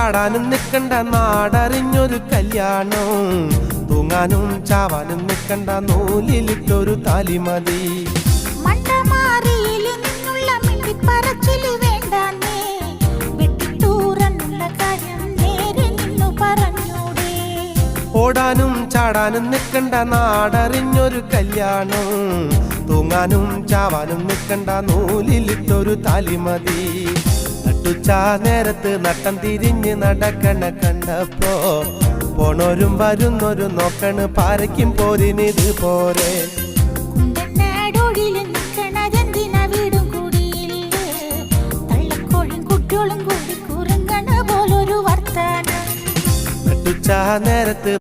ചാടാനും നിൽക്കണ്ട നാടറിഞ്ഞൊരു കല്യാണം, തൂങ്ങാനും ചാവാനും നിൽക്കണ്ട നൂലിലിട്ടൊരു താലിമതി. ഓടാനും ചാടാനും നിൽക്കണ്ട നാടറിഞ്ഞൊരു കല്യാണം, തൂങ്ങാനും ചാവാനും നിൽക്കണ്ട നൂലിലിട്ടൊരു താലിമതി. നട്ടുച്ചാ നേരത്ത് നട്ടം തിരിഞ്ഞ് നടക്കണ കണ്ടപ്പോ പോണോരും വരുന്നോരും നോക്കണ് പാരയ്ക്കും പോരിനിത് പോരെ. നട്ടുച്ചാ നേരത്ത്